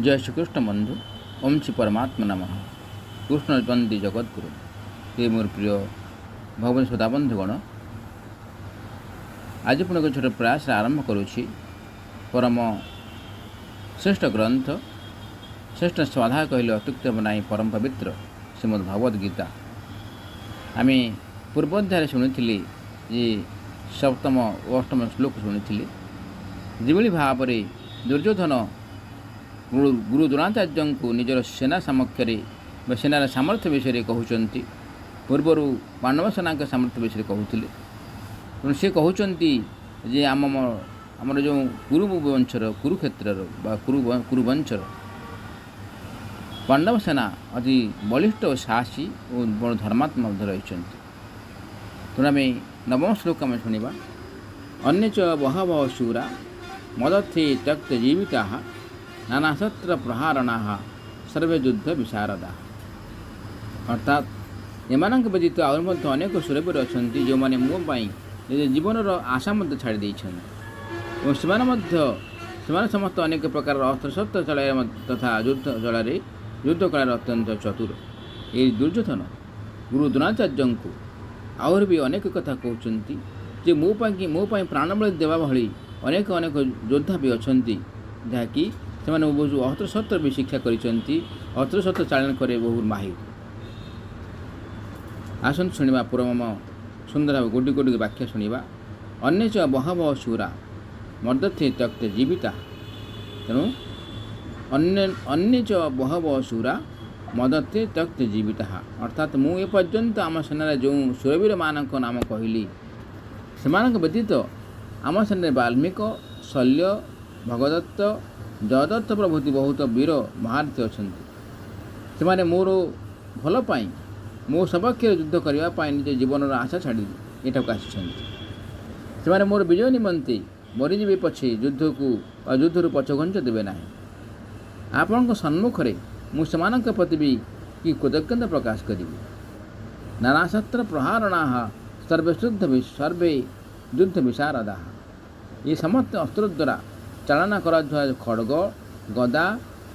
जय श्रीकृष्ण बंधु। ओम श्री परमात्मा नमः। कृष्ण बंदी जगद्गुरु। ये मोर प्रिय भगवान श्रोता बंधुगण, आज पुणी एक छोट प्रयास आरंभ करुँची। परम श्रेष्ठ ग्रंथ, श्रेष्ठ स्वाध्याय कहले अत्युक्त बनाई परम पवित्र श्रीमद् भगवद गीता। आम पूर्वाध्याय शुणी ये सप्तम और अष्टम श्लोक शुणी जेभली भाव दुर्योधन गुरु द्रोणाचार्य को निजर सेना समक्ष सेनार सामर्थ्य विषय कहते। पूर्वर पांडव सेना सामर्थ्य विषय कहते। तेणु सी कहते जे आमर जो कुरुवंशर कुरुक्षेत्र कुरुवंशर पांडव सेना अति बलिष्ठ और साहसी और बड़ धर्मात्मा रही। तेणु आम नवम श्लोक आम शुणा। अन्य च बहवः शूरा मदर्थे त्यक्त जीविता नानाशस्त्र प्रहारणा सर्वे युद्ध विशारदा। अर्थात एम व्यतीत आहरी अनेक सुरवीर अच्छा जो मैंने मोपाई जीवन आशा छाड़ी समस्त अनेक प्रकार अस्त्र शस्त्र चल तथा युद्ध कला अत्यंत चतुर। ये दुर्योधन गुरु द्रोणाचार्य को आहरी भी अनेक कथा कहते जे मोपाई प्राणबली देवा भली अनेक अनेक योद्धा भी अच्छा जहाँकि से अस्त्र शस्त्र भी शिक्षा अस्त्र शस्त्र चालन करे बहुत माहिर। आसन शुणा परम सुंदर गोटी गोटी व्याख्या शुणा। अन्य च बहवः शूरा मर्दथे त्यक्त जीविता। तेणु अन्य च बहवः शूरा मदर्थे त्यक्त जीविता। अर्थात मुझे पर्यंत आम सेनार जो सुरवीर मान नाम कहली से व्यतीत आम सेना वाल्मीकि, शल्य, भगदत्त, जयदत्त प्रभृति बहुत वीर महारथी अच्छा से मोर भलपाई मो सपक्ष युद्ध करने निज जीवन आशा छाड़ी यहाँ आसी मोर विजय निमंते मरीजे पछे युद्ध को युद्ध पछघंच देवे ना। आपण सम्मुखें मुझे प्रति भी कि कृतज्ञता प्रकाश करी। नानाशस्त्र प्रहारणा सर्वे युद्ध विशारदा। ये समस्त अस्त्र द्वारा चालना करा खड्ग, गदा,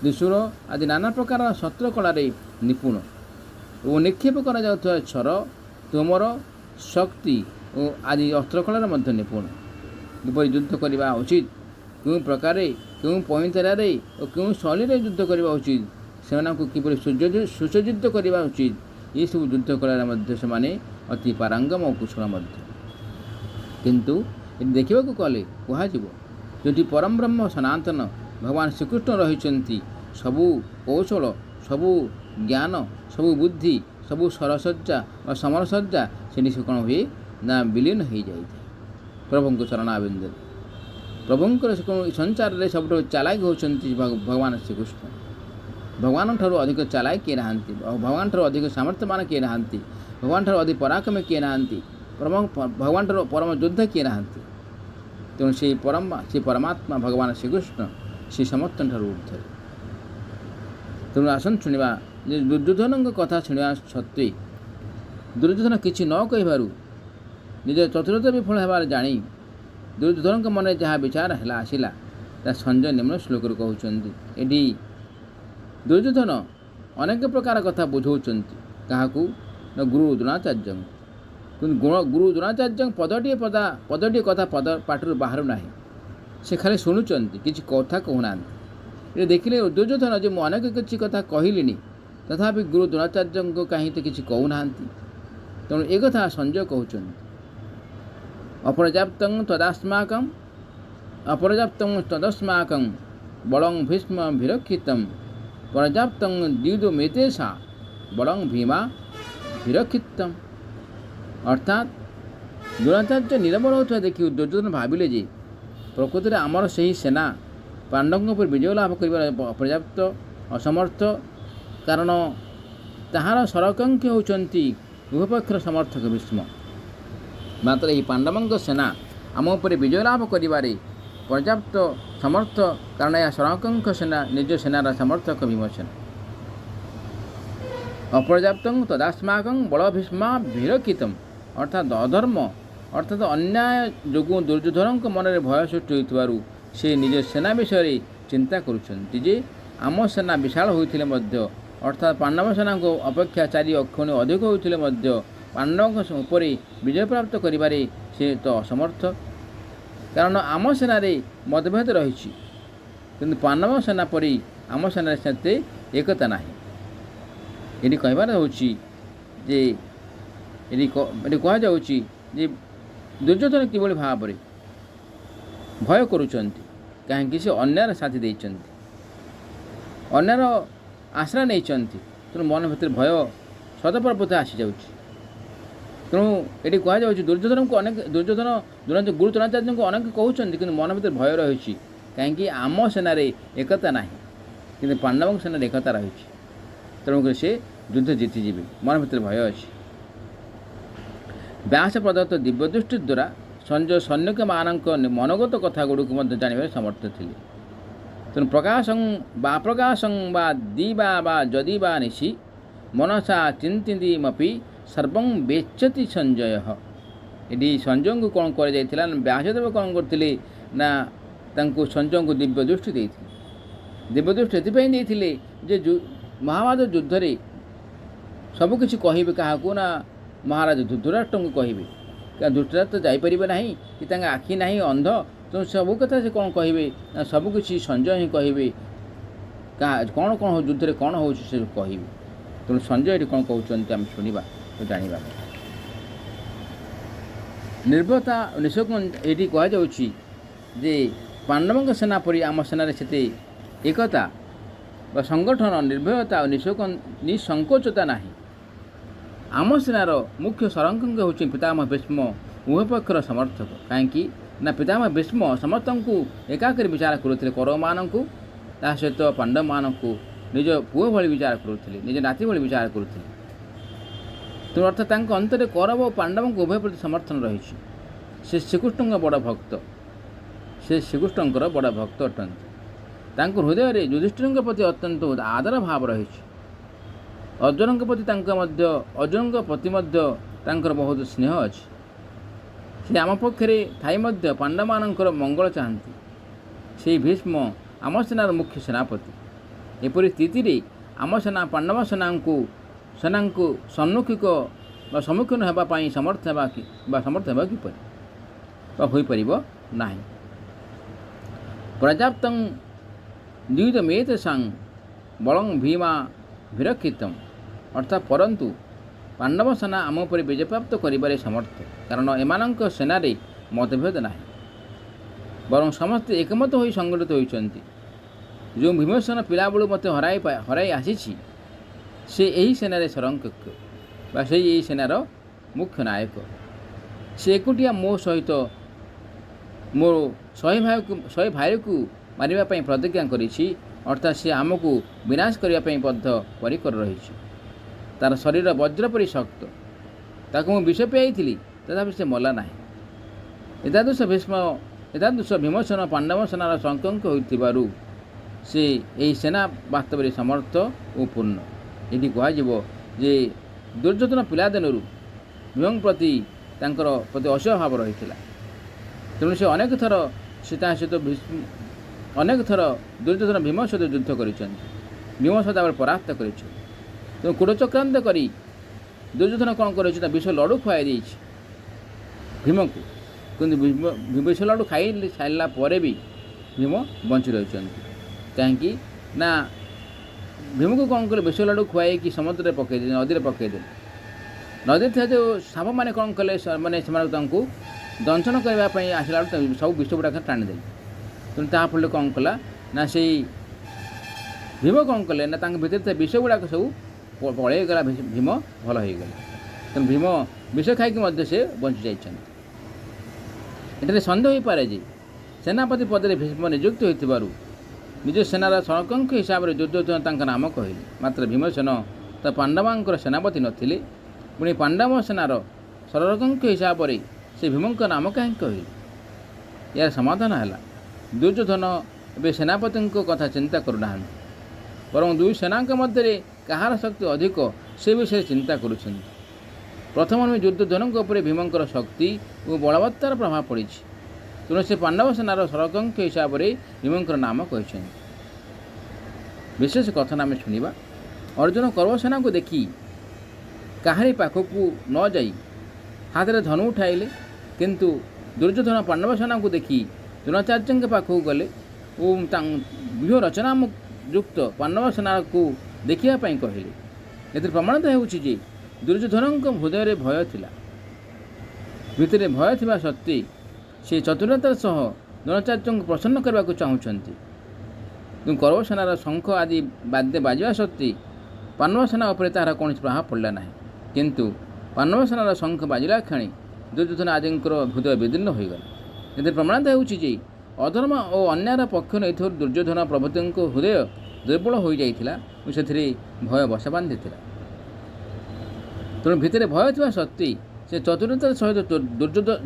त्रिशूल आदि नाना प्रकार शस्त्र कलार निपुण और निक्षेप कर छर, तोमर, शक्ति और आदि अस्त्र कलार निपुण। किपर युद्ध करने उचित, क्यों प्रकार क्यों पैंतरार और क्यों शैली युद्ध करने उचित, से किपर सुसज्जित करने उचित, ये सब युद्ध कलार से अति पारंगम और कुशल। किंतु देखा कले कह जो परम ब्रह्म सनातन भगवान श्रीकृष्ण रही सबू कौशल, सबू ज्ञान, सबू बुद्धि, सबू सरसज्जा और समरसज्जा से कौन हुए ना विलीन हो जाए प्रभु शरणाबिंद। प्रभुंर संसार में सब चालाक होती भगवान श्रीकृष्ण। भगवान ठार अधिक चालाक किए ना, भगवान ठार अधिक सामर्थ्यवान किए ना, भगवान ठार अधिक पराक्रम किए ना, भगवान ठार परम योद्धा किए ना। तेणु से परमात्मा भगवान श्रीकृष्ण से समस्त ऊर्धे। तेणु आसन शुणा दुर्योधन कथा शुणा सत्वे दुर्योधन किसी न कह निज चतुरता विफल होबार जाणी दुर्योधन मन जहाँ विचार है आसला संजय निम्न श्लोक कहते। ये दुर्योधन अनेक प्रकार कथा बुझाऊँ क्या गुरु द्रोणाचार्य। गुरु द्रोणाचार्य पदटी कथा पाटर बाहर ना से खाली शुणुंट कि कथा कहूना। ये देखिले दुर्योधन जो मुझे अनेक किसी कथा कहली तथा गुरु द्रोणाचार्य कहीं तो किसी कहूना। तेणु एक कथा संजय कहते अपर्याप्तं तदस्माकं बलं भीष्म विरक्षितं पर्याप्तं द्विदो मेतेषा बलं भीमा विरक्षितम्। अर्थात द्रोणाचार्य निरबल होता देखी दुर्योधन भाविले जे प्रकृति में आमर से ही सेना पांडवों पर विजय लाभ कर पर्याप्त असमर्थ, कारण ताहार सरकंक्ष होती उभयपक्षर समर्थक भीष्म। मात्र यही पांडवों सेना आम उपर विजय लाभ कर पर्याप्त समर्थ, कारण यह सरकंक्ष सेना निज सेनार समर्थक भीमसेन। अपर्याप्तं तदास्माकं बल भीष्मा विरक्षितम्। अर्थात अधर्म अर्थात अन्याय जो दुर्योधन मन में भय सृष्टि से निज सेना विषय चिंता करुँचे जे आम सेना विशाल होइथिले मध्य अर्थात पांडव सेना को अपेक्षा 4 अक्षुणी अधिक होइथिले मध्य पांडवों उपरे विजय प्राप्त करिबारे से तो असमर्थ। कारण आम सेना मतभेद रही किंतु पांडव सेना परी आम सेना से एकता ना। ये कहबार होची जे ये कह जाउची जे दुर्योधन किभली भाव भय करुचंती कहीं से अन्यार साथी देइचंती अन्यार आश्रय नहीं तेणु मन भर भय सदप्रभुता आसी जाउची। तेणु ये कह जाउची दुर्योधन को अनेक दुर्योधन गुरु द्रोणाचार्य को अनेक कहते कि मन भर भय रही कहीं आम सेनार एकता ना कि पांडव सेना एकता रही तेणुक से युद्ध जीतिजे मन भर भय अच्छी। व्यास प्रदत्त दिव्यदृष्टि द्वारा संजय सैनिक मानक मनोगत कथा गुड़ को जानवर समर्थ थे। तेणु प्रकाशं वा दी वा जदि वा निशि मनसा चिंतिमपि सर्वं वेच्यति संजय। ये संजय को कौन कर व्यासदेव कौन करते ना संजय को दिव्यदृष्टि देते। दिव्यदृष्टि ये जे महाभारत युद्ध रे सबकि कहे क्या ना महाराज धृतराष्ट्र को कहे क्या धृतराष्ट्र जापर ना कि आखि ना अंध तो सब कथा से कौन कहे सबकि संजय ही कहे क्या कौन कौन हो युद्ध में कौन हो कहे। तेणु संजय कौन कहते आम शुणा तो जाना निर्भयता निशक ये कह जे पांडवों सेना परी आम सेना से एकता व संगठन निर्भयता और निसंकोचता ना। आम सेनार मुख्य सरंग हूँ पितामह भीष्म उभय पक्षर समर्थक कहीं ना पितामह भीष्म समस्त को एकाकर विचार करुले कौरव मानू सहित पांडव मानक निज पुओ भली विचार करुले निज नाती भली विचार करुले। तेणु अर्थात अंतर कौरव और पांडव को उभय प्रति समर्थन रही से श्रीकृष्ण बड़ भक्त से श्रीकृष्ण बड़ भक्त अटंती हृदय में युधिष्ठिर प्रति अत्यंत आदर भाव रही अर्जुन प्रति अर्जुन प्रति बहुत स्नेह अच्छी से आम पक्षे थाई पांडव मानकर मंगल चाहती से भीष्म आम सेनार मुख्य सेनापति एपरी स्थिति आम सेना पांडव सेना को सम्मुखीक सम्मुखीन होगापी समर्थ होगा किपर हो पार ना। पर्याप्त द्वितमेतेषां बलं भीमा विरक्षित अर्थात परंतु पांडव सेना आम पर विजय प्राप्त करिबारे समर्थ कारण एमानंक सेनारे मतभेद ना बरं समस्ते एकमत हो संगठित होइचंती। जो भीमसेन पिला बेलू मत हराई आसी से यही सेनारे सरंक्षक बा से यही सेनार मुख्य नायक से एकुटिया मो सहित मो 100 भाई को मारिबा पई प्रतिज्ञा करिछि अर्थात से आमको विनाश करने बद्ध परिकर रही तार शरीर वज्र परी शक्त ताकू विष पियाई तथापि से मला ना। एतादृश भीमसेन पांडव सेनार संकंक होइथिबारु से यही सेना वास्तव में समर्थ और पूर्ण। ये कह जे दुर्योधन पिला दिन भीम प्रति असह्य भाव रही तेणु से अनेक थर से सहित अनेक थर दुर्योधन भीम सहित युद्ध कर भीम सहित परास्त कर तेणु कूटचक्रांत करी दुर्योधन कौन कर विष लड़ू खुआई दे भीम को किंतु विष लड़ू खाई सारा भी भीम बंची रही कहीं ना भीम को कौन कले विष लड़ू खुआई कि समुद्र में पकईदे नदी में पकईदे नदी था जो साप मैंने कौन कले मैंने दंशन करने आसला सब विष गुड़ाक टाणीदे तेणु ताफल कौन कला ना से भीम कौन कले ना भितर विष गुड़ाक सब पलैगला भीम भल हो गला तेणु भीम विष खाई से बंची जाइए। सन्देह हो पारे जे सेनापति पद में भीष्म नियुक्त होइथिबारु निज सेनार सरकंक हिसाब से दुर्योधन नाम कहले मात्र भीमसेन तो पांडवांकर सेनापति नथिले पुणी पांडव सेनार सरकंक हिसाब से से भीम नाम कहीं कहले। यार समाधान है दुर्योधन ए सेनापति कथा चिंता करूना बरं दुई सेना मध्य कहार शक्ति अधिक से विषय चिंता करुँच। प्रथम दुर्योधन भीमंकर शक्ति और बलवत्तार प्रभाव पड़ी तेणु से पांडव सेनार सरकंक हिसाब से भीमंकर नाम कहते। ବିଶେଷ କଥନ ଆମେ ଶୁଣିବା। ଅର୍ଜୁନ କୌରବସେନାକୁ ଦେଖି କାହାରି ପାଖକୁ ନ ଯାଇ ହାତରେ ଧନୁ ଉଠାଇଲେ, କିନ୍ତୁ ଦୁର୍ଯ୍ୟୋଧନ ପାଣ୍ଡବ ସେନାକୁ ଦେଖି ଦ୍ରୋଣାଚାର୍ଯ୍ୟଙ୍କ ପାଖକୁ ଗଲେ ଓ ବ୍ୟୂହ ରଚନା ଯୁକ୍ତ ପାଣ୍ଡବ ସେନାକୁ ଦେଖିବା ପାଇଁ କହିଲେ। ଏଥିରେ ପ୍ରମାଣିତ ହେଉଛି ଯେ ଦୁର୍ଯ୍ୟୋଧନଙ୍କ ହୃଦୟରେ ଭୟ ଥିଲା। ଭିତରେ ଭୟ ଥିବା ସତ୍ତ୍ୱେ ସେ ଚତୁରତାର ସହ ଦ୍ରୋଣାଚାର୍ଯ୍ୟଙ୍କୁ ପ୍ରସନ୍ନ କରିବାକୁ ଚାହୁଁଛନ୍ତି। କିନ୍ତୁ କୌରବ ସେନାର ଶଙ୍ଖ ଆଦି ବାଦ୍ୟ ବାଜିବା ସତ୍ତ୍ୱେ ପାଣ୍ଡବ ସେନା ଉପରେ ତାହାର କୌଣସି ପ୍ରଭାବ ପଡ଼ିଲା ନାହିଁ। କିନ୍ତୁ ପାଣ୍ଡବ ସେନାର ଶଙ୍ଖ ବାଜିଲା କ୍ଷଣି ଦୁର୍ଯ୍ୟୋଧନ ଆଦିଙ୍କର ହୃଦୟ ବିଦୀର୍ଣ୍ଣ ହୋଇଗଲା। ଏଥିରେ ପ୍ରମାଣିତ ହେଉଛି ଯେ ଅଧର୍ମ ଓ ଅନ୍ୟାୟର ପକ୍ଷ ନେଇଥିବାରୁ ଦୁର୍ଯ୍ୟୋଧନ ପ୍ରଭୃତିଙ୍କ ହୃଦୟ ଦୁର୍ବଳ ହୋଇଯାଇଥିଲା ଓ ସେଥିରେ ଭୟ ବସା ବାନ୍ଧିଥିଲା। ତେଣୁ ଭିତରେ ଭୟ ଥିବା ସତ୍ତ୍ୱେ ସେ ଚତୁରତାର ସହିତ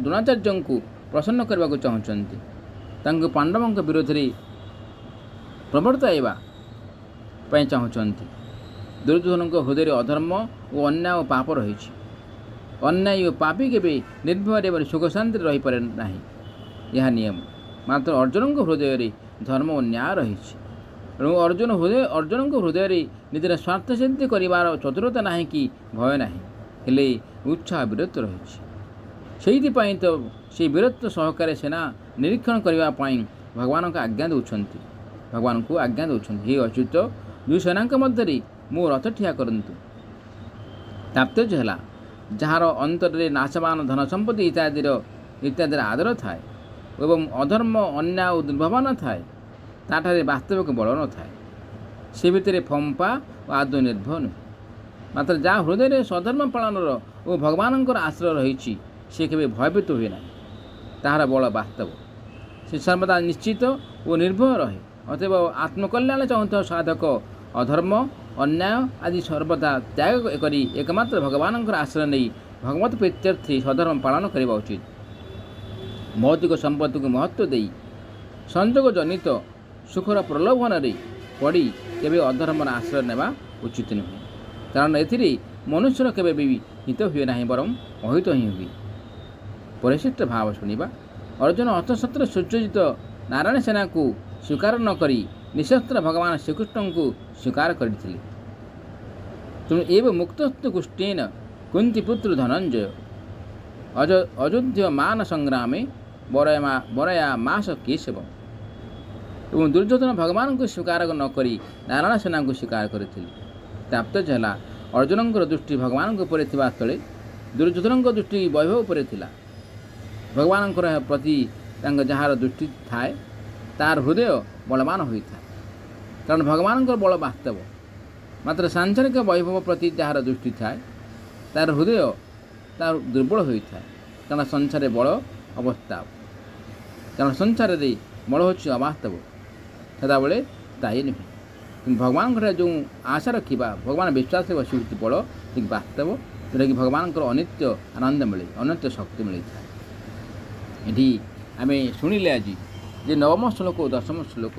ଦ୍ରୋଣାଚାର୍ଯ୍ୟଙ୍କୁ ପ୍ରସନ୍ନ କରିବାକୁ ଚାହୁଁଛନ୍ତି। ତାଙ୍କୁ ପାଣ୍ଡବଙ୍କ ବିରୋଧରେ ପ୍ରବର୍ତ୍ତାଇବା ପାଇଁ ଚାହୁଁଛନ୍ତି। ଦୁର୍ଯ୍ୟୋଧନଙ୍କ ହୃଦୟରେ ଅଧର୍ମ ଓ ଅନ୍ୟାୟ ଓ ପାପ ରହିଛି। ଅନ୍ୟାୟ ଓ ପାପୀ କେବେ ନିର୍ଭୟରେ ଏବଂ ସୁଖ ଶାନ୍ତିରେ ରହିପାରେ ନାହିଁ, ଏହା ନିୟମ। ମାତ୍ର ଅର୍ଜୁନଙ୍କ ହୃଦୟରେ ଧର୍ମ ଓ ନ୍ୟାୟ ରହିଛି। ତେଣୁ ଅର୍ଜୁନଙ୍କ ହୃଦୟରେ ନିଜର ସ୍ୱାର୍ଥ ସିଦ୍ଧି କରିବାର ଚତୁରତା ନାହିଁ କି ଭୟ ନାହିଁ, ହେଲେ ଉତ୍ସାହ ବୀରତ୍ୱ ରହିଛି। ସେଇଥିପାଇଁ ତ ସେ ବୀରତ୍ୱ ସହକାରେ ସେନା ନିରୀକ୍ଷଣ କରିବା ପାଇଁ ଭଗବାନଙ୍କୁ ଆଜ୍ଞା ଦେଉଛନ୍ତି। ହେ ଅଚ୍ୟୁତ, ଦୁଇ ସେନାଙ୍କ ମଧ୍ୟରେ ମୋ ରଥ ଠିଆ କରନ୍ତୁ। ତାତ୍ପର୍ଯ୍ୟ ହେଲା, ଯାହାର ଅନ୍ତରରେ ନାଶବାନ ଧନ ସମ୍ପତ୍ତି ଇତ୍ୟାଦିର ଆଦର ଥାଏ ଏବଂ ଅଧର୍ମ ଅନ୍ୟାୟ ଓ ଦୁର୍ଭାବନା ଥାଏ, ତାଠାରେ ବାସ୍ତବିକ ବଳ ନଥାଏ। ସେ ଭିତରେ ଫମ୍ପା ଓ ଆଦୌ ନିର୍ଭୟ ନୁହେଁ। ମାତ୍ର ଯାହା ହୃଦୟରେ ସ୍ୱଧର୍ମ ପାଳନର ଓ ଭଗବାନଙ୍କର ଆଶ୍ରୟ ରହିଛି, ସେ କେବେ ଭୟଭୀତ ହୁଏ ନାହିଁ। ତାହାର ବଳ ବାସ୍ତବ, ସେ ସର୍ବଦା ନିଶ୍ଚିତ ଓ ନିର୍ଭୟ ରହେ। ଅତଏବ ଆତ୍ମକଲ୍ୟାଣ ଚାହୁଁଥିବା ସାଧକ ଅଧର୍ମ ଅନ୍ୟାୟ ଆଦି ସର୍ବଦା ତ୍ୟାଗ କରି ଏକମାତ୍ର ଭଗବାନଙ୍କର ଆଶ୍ରୟ ନେଇ ଭଗବତ ପ୍ରୀତ୍ୟର୍ଥେ ସ୍ୱଧର୍ମ ପାଳନ କରିବା ଉଚିତ। ଭୌତିକ ସମ୍ପତ୍ତିକୁ ମହତ୍ତ୍ୱ ଦେଇ ସଂଯୋଗ ଜନିତ ସୁଖର ପ୍ରଲୋଭନରେ ପଡ଼ି କେବେ ଅଧର୍ମର ଆଶ୍ରୟ ନେବା ଉଚିତ ନୁହେଁ। କାରଣ ଏଥିରେ ମନୁଷ୍ୟର କେବେ ବି ହିତ ହୁଏ ନାହିଁ, ବରଂ ଅହିତ ହିଁ ହୁଏ। ପରିଶିଷ୍ଟ ଭାବ ଶୁଣିବା। ଅର୍ଜୁନ ଅସ୍ତ୍ରଶସ୍ତ୍ର ସୁସଜ୍ଜିତ ନାରାୟଣ ସେନାକୁ ସ୍ୱୀକାର ନ କରି ନିଃଶସ୍ତ୍ର ଭଗବାନ ଶ୍ରୀକୃଷ୍ଣଙ୍କୁ ସ୍ୱୀକାର କରିଥିଲେ। ତେଣୁ ଏବ ମୁକ୍ତସ୍ତୁ କୁଷ୍ଟେନ କୁନ୍ତିପୁତ୍ର ଧନଞ୍ଜୟ ଅଯୋଧ୍ୟମାନ ସଂଗ୍ରାମେ ବରୟା ମାସ କେଶବ। ଏବଂ ଦୁର୍ଯ୍ୟୋଧନ ଭଗବାନଙ୍କୁ ସ୍ୱୀକାର ନ କରି ନାରାୟଣ ସେନାଙ୍କୁ ସ୍ୱୀକାର କରିଥିଲେ। ତାତ୍ପର୍ଯ୍ୟ ହେଲା, ଅର୍ଜୁନଙ୍କର ଦୃଷ୍ଟି ଭଗବାନଙ୍କ ଉପରେ ଥିବା ସ୍ଥଳେ ଦୁର୍ଯ୍ୟୋଧନଙ୍କ ଦୃଷ୍ଟି ବୈଭବ ଉପରେ ଥିଲା। ଭଗବାନଙ୍କର ପ୍ରତି ଯାହାର ଦୃଷ୍ଟି ଥାଏ, ତାହାର ହୃଦୟ ବଳବାନ ହୋଇଥାଏ, କାରଣ ଭଗବାନଙ୍କର ବଳ ବାସ୍ତବ। ମାତ୍ର ସାଂସାରିକ ବୈଭବ ପ୍ରତି ଯାହାର ଦୃଷ୍ଟି ଥାଏ, ତାର ହୃଦୟ ତାର ଦୁର୍ବଳ ହୋଇଥାଏ, କାରଣ ସଂସାରରେ ବଳ ଅବାସ୍ତବ। କାରଣ ସଂସାରରେ ବଳ ହେଉଛି ଅବାସ୍ତବ, ସଦାବେଳେ ସ୍ଥାୟୀ ନୁହେଁ। କିନ୍ତୁ ଭଗବାନଙ୍କର ଯେଉଁ ଆଶା ରଖିବା, ଭଗବାନ ବିଶ୍ୱାସରେ ବସି ହେଉଛି ବଳ ଠିକ୍ ବାସ୍ତବ, ଯେଉଁଟାକି ଭଗବାନଙ୍କର ଅନିତ୍ୟ ଆନନ୍ଦ ମିଳେ, ଅନିତ୍ୟ ଶକ୍ତି ମିଳିଥାଏ। ଏଠି ଆମେ ଶୁଣିଲେ ଆଜି ଯେ ନବମ ଶ୍ଲୋକ ଓ ଦଶମ ଶ୍ଲୋକ।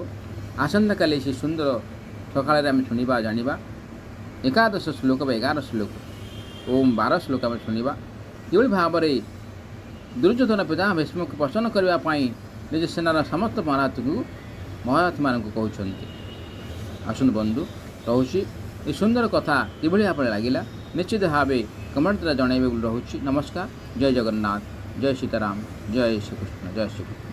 ଆସନ୍ତାକାଲି ସେ ସୁନ୍ଦର ସକାଳରେ ଆମେ ଶୁଣିବା ଜାଣିବା ଏକାଦଶ ଶ୍ଲୋକ ବା 11 ଶ୍ଲୋକ ଓ 12 ଶ୍ଲୋକ ଆମେ ଶୁଣିବା। କିଭଳି ଭାବରେ ଦୁର୍ଯ୍ୟୋଧନ ପିତା ଭୀଷ୍ମକୁ ପ୍ରସନ୍ନ କରିବା ପାଇଁ ନିଜ ସେନାର ସମସ୍ତ ମହାରଥୀମାନଙ୍କୁ କହୁଛନ୍ତି। ଆସନ୍ତୁ ବନ୍ଧୁ, ରହୁଛି ଏ ସୁନ୍ଦର କଥା କିଭଳି ଭାବରେ ଲାଗିଲା ନିଶ୍ଚିତ ଭାବେ କମେଣ୍ଟ ଦ୍ୱାରା ଜଣାଇବେ ବୋଲି ରହୁଛି। ନମସ୍କାର, ଜୟ ଜଗନ୍ନାଥ, ଜୟ ସୀତାରାମ, ଜୟ ଶ୍ରୀକୃଷ୍ଣ, ଜୟ ଶ୍ରୀକୃଷ୍ଣ।